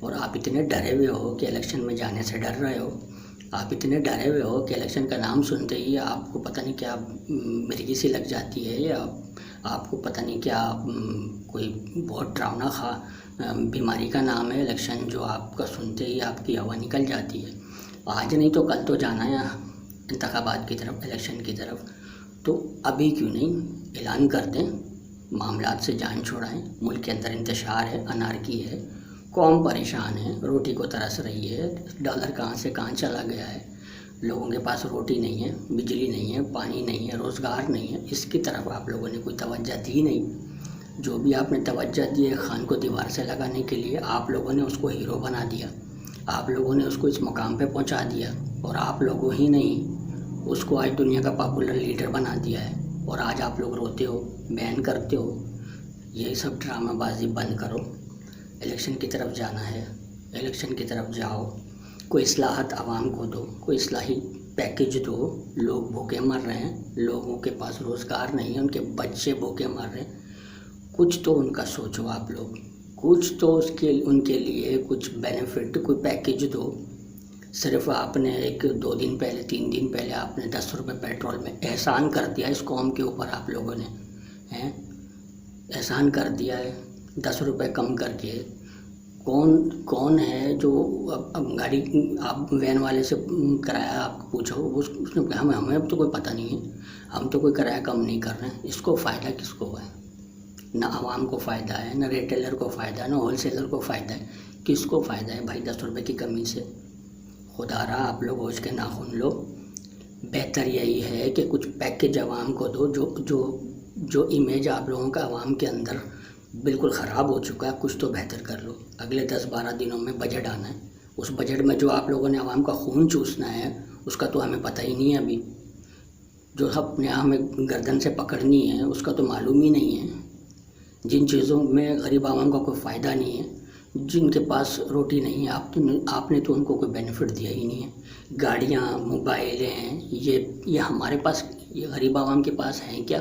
اور آپ اتنے ڈرے ہوئے ہو کہ الیکشن میں جانے سے ڈر رہے ہو. آپ اتنے ڈرے ہوئے ہو کہ الیکشن کا نام سنتے ہی آپ کو پتہ نہیں کیا مرگی سی لگ جاتی ہے، یا آپ کو پتہ نہیں کیا کوئی بہت ڈراؤنا بیماری کا نام ہے الیکشن، جو آپ کا سنتے ہی آپ کی ہوا نکل جاتی ہے. آج نہیں تو کل تو جانا ہے انتخابات کی طرف، الیکشن کی طرف. تو ابھی کیوں نہیں اعلان کر دیں، معاملات سے جان چھوڑائیں. ملک کے اندر انتشار ہے، انارکی ہے، قوم پریشان ہے، روٹی کو ترس رہی ہے. ڈالر کہاں سے کہاں چلا گیا ہے، لوگوں کے پاس روٹی نہیں ہے، بجلی نہیں ہے، پانی نہیں ہے، روزگار نہیں ہے. اس کی طرف آپ لوگوں نے کوئی توجہ دی نہیں. جو بھی آپ نے توجہ دی ہے خان کو دیوار سے لگانے کے لیے، آپ لوگوں نے اس کو ہیرو بنا دیا. آپ لوگوں نے اس کو اس مقام پہ پہنچا دیا، اور آپ لوگوں ہی نہیں اس کو آج دنیا کا پاپولر لیڈر بنا دیا ہے. اور آج آپ لوگ روتے ہو، بین کرتے ہو. یہی سب ڈرامہ بازی بند کرو. الیکشن کی طرف جانا ہے، الیکشن کی طرف جاؤ. کوئی اصلاحات عوام کو دو، کوئی اصلاحی پیکج دو. لوگ بھوکے مر رہے ہیں، لوگوں کے پاس روزگار نہیں ہے، ان کے بچے بھوکے مر رہے ہیں. کچھ تو ان کا سوچو آپ لوگ، کچھ تو ان کے لیے کچھ بینیفٹ، کوئی پیکج دو. صرف آپ نے 2 دن پہلے 3 دن پہلے آپ نے 10 روپے پیٹرول میں احسان کر دیا اس قوم کے اوپر. آپ لوگوں نے احسان کر دیا ہے 10 روپے کم کر کے. کون ہے جو اب گاڑی آپ وین والے سے کرایہ آپ پوچھو، اس نے کہا ہمیں اب تو کوئی پتہ نہیں ہے، ہم تو کوئی کرایہ کم نہیں کر رہے ہیں. اس کو فائدہ کس کو ہے؟ نہ عوام کو فائدہ ہے، نہ ریٹیلر کو فائدہ ہے، نہ ہول سیلر کو فائدہ ہے. کس کو فائدہ ہے بھائی 10 روپے کی کمی سے؟ خدا رہا آپ لوگ ہوش کے ناخن لو. بہتر یہی ہے کہ کچھ پیکج عوام کو دو. جو امیج آپ لوگوں کا عوام کے اندر بالکل خراب ہو چکا ہے، کچھ تو بہتر کر لو. اگلے 10-12 دنوں میں بجٹ آنا ہے. اس بجٹ میں جو آپ لوگوں نے عوام کا خون چوسنا ہے اس کا تو ہمیں پتہ ہی نہیں ہے. ابھی جو اپنے ہمیں گردن سے پکڑنی ہے اس کا تو معلوم ہی نہیں ہے. جن چیزوں میں غریب عوام کا کوئی فائدہ نہیں ہے، جن کے پاس روٹی نہیں ہے، آپ نے تو ان کو کوئی بینیفٹ دیا ہی نہیں ہے. گاڑیاں، موبائلیں ہیں، یہ ہمارے پاس، یہ غریب عوام کے پاس ہیں کیا؟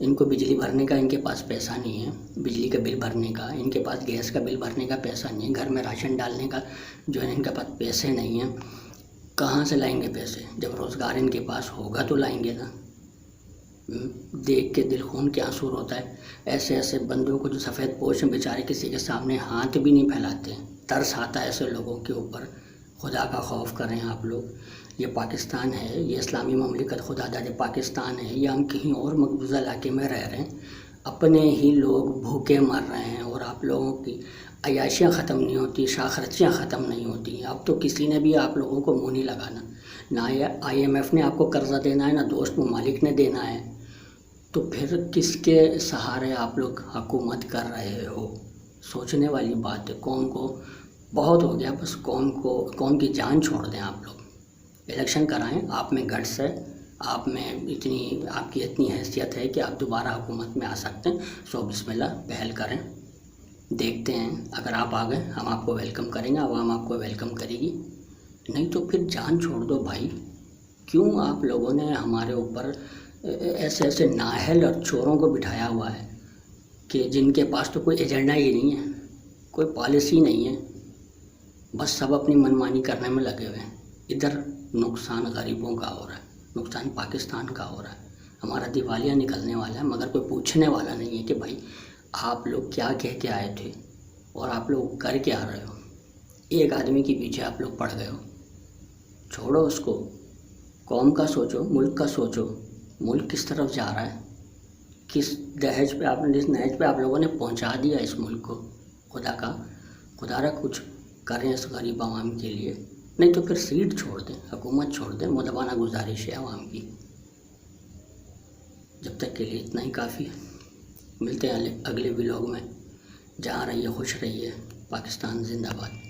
ان کو بجلی بھرنے کا ان کے پاس پیسہ نہیں ہے، بجلی کا بل بھرنے کا ان کے پاس، گیس کا بل بھرنے کا پیسہ نہیں ہے، گھر میں راشن ڈالنے کا جو ہے ان کے پاس پیسے نہیں ہیں. کہاں سے لائیں گے پیسے؟ جب روزگار ان کے پاس ہوگا تو لائیں گے نا. دیکھ کے دل خون کے آنسو ہوتا ہے. ایسے بندوں کو جو سفید پوش ہیں بیچارے کسی کے سامنے ہاتھ بھی نہیں پھیلاتے ہیں. ترس آتا ہے ایسے لوگوں کے اوپر. خدا کا خوف کریں آپ لوگ. یہ پاکستان ہے، یہ اسلامی مملکت خدا داد پاکستان ہے، یا ہم کہیں اور مقبوضہ علاقے میں رہ رہے ہیں؟ اپنے ہی لوگ بھوکے مر رہے ہیں اور آپ لوگوں کی عیاشیاں ختم نہیں ہوتی، شاخرچیاں ختم نہیں ہوتی. اب تو کسی نے بھی آپ لوگوں کو منہ نہیں لگانا. نہ IMF نے آپ کو قرضہ دینا ہے، نہ دوست ممالک نے دینا ہے. تو پھر کس کے سہارے آپ لوگ حکومت کر رہے ہو؟ سوچنے والی بات ہے. قوم کو بہت ہو گیا، بس قوم کی جان چھوڑ دیں آپ لوگ. الیکشن کرائیں. آپ میں گٹس ہے، آپ کی اتنی حیثیت ہے کہ آپ دوبارہ حکومت میں آ سکتے ہیں. سو بسم اللہ پہل کریں. دیکھتے ہیں اگر آپ آ گئے ہم آپ کو ویلکم کریں گے، عوام آپ کو ویلکم کرے گی. نہیں تو پھر جان چھوڑ دو بھائی. کیوں آپ لوگوں نے ہمارے اوپر ایسے نااہل اور چوروں کو بٹھایا ہوا ہے کہ جن کے پاس تو کوئی ایجنڈا ہی نہیں ہے، کوئی پالیسی نہیں ہے، بس سب اپنی منمانی کرنے میں لگے ہوئے ہیں. ادھر نقصان غریبوں کا ہو رہا ہے، نقصان پاکستان کا ہو رہا ہے. ہمارا دیوالیہ نکلنے والا ہے مگر کوئی پوچھنے والا نہیں ہے کہ بھائی آپ لوگ کیا کہہ کے آئے تھے اور آپ لوگ کر کے آ رہے ہو. ایک آدمی کے پیچھے آپ لوگ پڑ گئے ہو. چھوڑو اس کو. قوم کا سوچو، ملک کا سوچو. ملک کس طرف جا رہا ہے، کس دہج پہ جس نہج پہ آپ لوگوں نے پہنچا دیا اس ملک کو. خدا را کچھ کریں اس غریب عوام کے لیے. نہیں تو پھر سیٹ چھوڑ دیں، حکومت چھوڑ دیں. مدبانہ گزارش ہے عوام کی. جب تک کے لیے اتنا ہی کافی ہے. ملتے ہیں اگلے ولاگ میں. جہاں رہیے خوش رہیے. پاکستان زندہ باد.